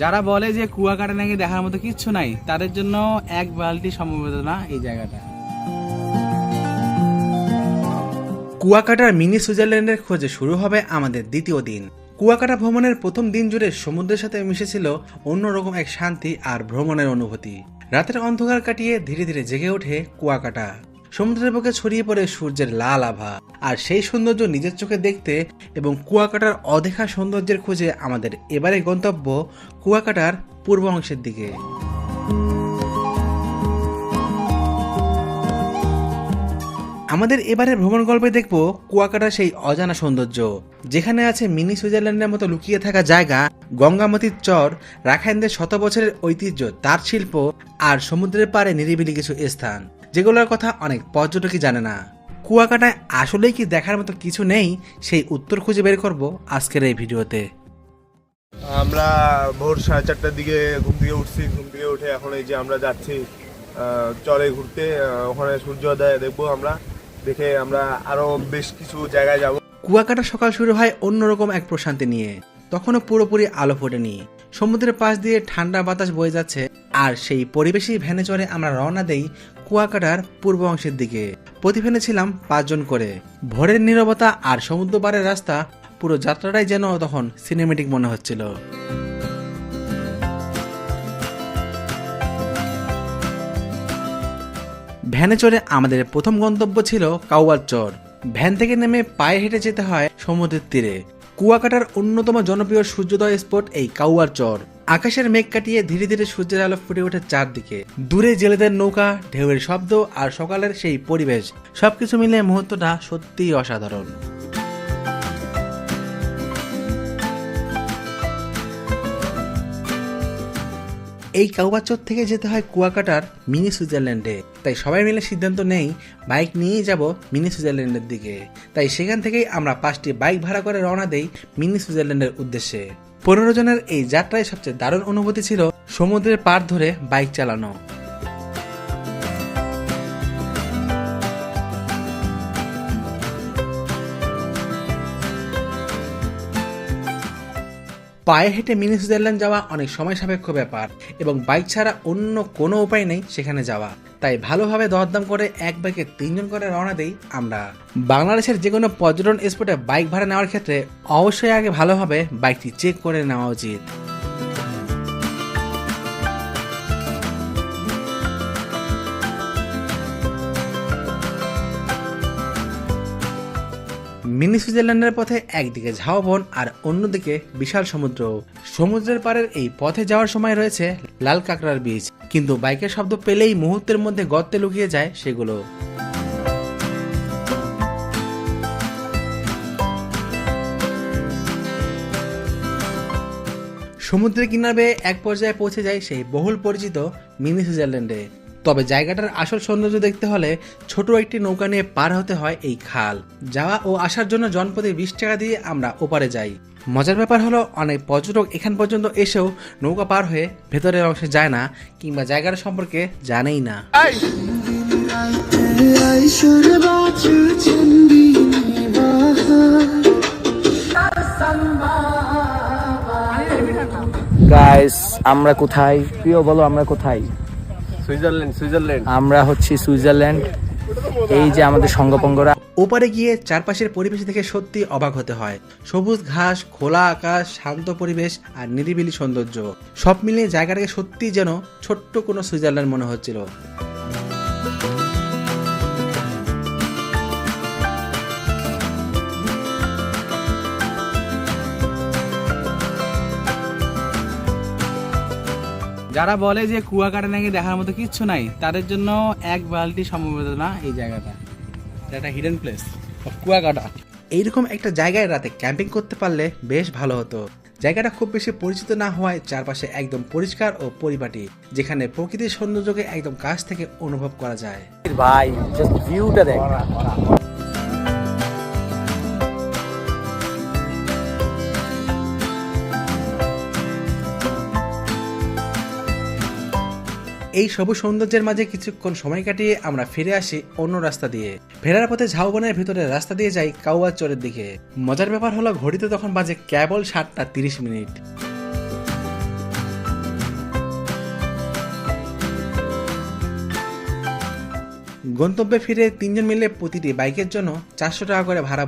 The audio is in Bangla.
যারা বলে যে কুয়াকাটা নাকি দেখার মতো কিচ্ছু নাই, তাদের জন্য এক বালতি সমবেদনা এই জায়গাটা। কুয়াকাটার মিনি সুইজারল্যান্ডের খোঁজে শুরু হবে আমাদের দ্বিতীয় দিন। কুয়াকাটা ভ্রমণের প্রথম দিন জুড়ে সমুদ্রের সাথে মিশেছিল অন্যরকম এক শান্তি আর ভ্রমণের অনুভূতি। রাতের অন্ধকার কাটিয়ে ধীরে ধীরে জেগে ওঠে কুয়াকাটা। সমুদ্রের বুকে ছড়িয়ে পড়ে সূর্যের লাল আভা, আর সেই সৌন্দর্য নিজের চোখে দেখতে এবং কুয়াকাটার অদেখা সৌন্দর্যের খোঁজে আমাদের এবারে গন্তব্য কুয়াকাটার পূর্ব অংশের দিকে। আমাদের এবারে ভ্রমণ গল্পে দেখব কুয়াকাটার সেই অজানা সৌন্দর্য, যেখানে আছে মিনি সুইজারল্যান্ডের মতো লুকিয়ে থাকা জায়গা, গঙ্গামতির চর, রাখাইনদের শত বছরের ঐতিহ্য, তাঁত শিল্প আর সমুদ্রের পাড়ে নিরিবিলি কিছু স্থান, যেগুলোর কথা অনেক পর্যটকই জানে না। কুয়াকাটায় আসলেই কি দেখার মতো কিছু নেই, সেই উত্তর খুঁজে বের করব আজকের এই ভিডিওতে। আমরা ভোর 4:30টার দিকে ঘুম থেকে উঠছি। ঘুম থেকে উঠে এখন এই যে আমরা যাচ্ছি চরে ঘুরতে। ওখানে সূর্যোদয় দেখবো আমরা, দেখে আমরা আরো বেশ কিছু জায়গায় যাব। কুয়াকাটা সকাল শুরু হয় অন্যরকম এক প্রশান্তি নিয়ে। তখনও পুরোপুরি আলো ফোটেনি, সমুদ্রের পাশ দিয়ে ঠান্ডা বাতাস বয়ে যাচ্ছে, আর সেই পরিবেশেই ভ্যানে চড়ে আমরা রওনা দেই কুয়াকাটার পূর্ব অংশের দিকে। প্রতি ভ্যানে ছিলাম 5 জন করে। ভোরের নীরবতা আর সমুদ্র পাড়ের রাস্তা, পুরো যাত্রাটাই যেন তখন সিনেমেটিক মনে হচ্ছিল। ভ্যানে চড়ে আমাদের প্রথম গন্তব্য ছিল কাউয়ার চর। ভ্যান থেকে নেমে পায়ে হেঁটে যেতে হয় সমুদ্রের তীরে। কুয়াকাটার অন্যতম জনপ্রিয় সূর্যোদয় স্পট এই কাউয়ার চর। আকাশের মেঘ কাটিয়ে ধীরে ধীরে সূর্যের আলো ফুটে ওঠে চারদিকে। দূরে জেলেদের নৌকা, ঢেউয়ের শব্দ আর সকালের সেই পরিবেশ, সবকিছু মিলে মুহূর্তটা সত্যিই অসাধারণ। এই কাউয়ার চর থেকে যেতে হয় কুয়াকাটার মিনি সুইজারল্যান্ডে। তাই সবাই মিলে সিদ্ধান্ত নেই বাইক নিয়েই যাব মিনি সুইজারল্যান্ডের দিকে। তাই সেখান থেকেই আমরা 5টি বাইক ভাড়া করে রওনা দেই মিনি সুইজারল্যান্ডের উদ্দেশ্যে। 15 জনের এই যাত্রায় সবচেয়ে দারুণ অনুভূতি ছিল সমুদ্রের পাড় ধরে বাইক চালানো। পায়ে হেঁটে মিনি সুইজারল্যান্ড যাওয়া অনেক সময় সাপেক্ষ ব্যাপার, এবং বাইক ছাড়া অন্য কোনো উপায় নেই সেখানে যাওয়া। তাই ভালোভাবে দরদাম করে এক বাইকে 3 জন করে রওনা দেই আমরা। বাংলাদেশের যে কোনো পর্যটন স্পটে বাইক ভাড়া নেওয়ার ক্ষেত্রে অবশ্যই আগে ভালোভাবে বাইকটি চেক করে নেওয়া উচিত। মিনি সুইজারল্যান্ডের পথে একদিকে ঝাউবন আর অন্যদিকে বিশাল সমুদ্র। সমুদ্রের পাড়ের এই পথে যাওয়ার সময় রয়েছে লাল কাঁকড়ার বীজ, কিন্তু বাইকের শব্দ পেলেই মুহূর্তের মধ্যে গর্তে লুকিয়ে যায় সেগুলো। সমুদ্রের কিনারে বেয়ে এক পর্যায়ে পৌঁছে যায় সেই বহুল পরিচিত মিনি সুইজারল্যান্ডে। তবে জায়গাটার আসল সৌন্দর্য দেখতে হলে ছোট একটি নৌকা নিয়ে পার হতে হয় এই খাল। যাওয়া ও আসার জন্য জনপ্রতি 20 টাকা দিয়ে আমরা ওপারে যাই। মজার ব্যাপার হলো, অনেক পর্যটক এখান পর্যন্ত এসেও নৌকা পার হয়ে ভেতরের অংশে যায় না, কিংবা জায়গাটা সম্পর্কে জানেই না। গাইস, আমরা কোথায়? প্রিয় বলো, আমরা কোথায়? সুইজারল্যান্ড। আমরা হচ্ছি সুইজারল্যান্ড। এই যে আমাদের সঙ্গপঙ্গরা। ওপারে গিয়ে চারপাশের পরিবেশ দেখে সত্যি অবাক হতে হয়। সবুজ ঘাস, খোলা আকাশ, শান্ত পরিবেশ আর নিরিবিলি সৌন্দর্য, সব মিলিয়ে জায়গাটাকে সত্যি যেন ছোট্ট কোনো সুইজারল্যান্ড মনে হচ্ছিল। যারা বলে যে কুয়াকাটা নাকি দেখার মতো কিচ্ছু নাই, তাদের জন্য এক বালতি সমবেদনা এই জায়গাটা। এটা হিডেন প্লেস কুয়াকাটা। এইরকম একটা জায়গায় রাতে ক্যাম্পিং করতে পারলে বেশ ভালো হতো। জায়গাটা খুব বেশি পরিচিত না হওয়ায় চারপাশে একদম পরিষ্কার ও পরিপাটি, যেখানে প্রকৃতির সৌন্দর্যকে একদম কাছ থেকে অনুভব করা যায়। ভাই, জাস্ট ভিউটা দেখ। এই সবুজ সৌন্দর্যের মাঝে কিছুক্ষণ সময় কাটিয়ে আমরা ফিরে আসি অন্য রাস্তা দিয়ে। ফেরার পথে ঝাউবনের ভিতরে রাস্তা দিয়ে যাই কাউয়ার চরের দিকে। মজার ব্যাপার হলো, ঘড়িতে তখন বাজে কেবল 7টা 30 মিনিট। গন্তব্যে ফিরে তিনজন মিলে প্রতিটি বাইকের জন্য 400 টাকা করে ভাড়া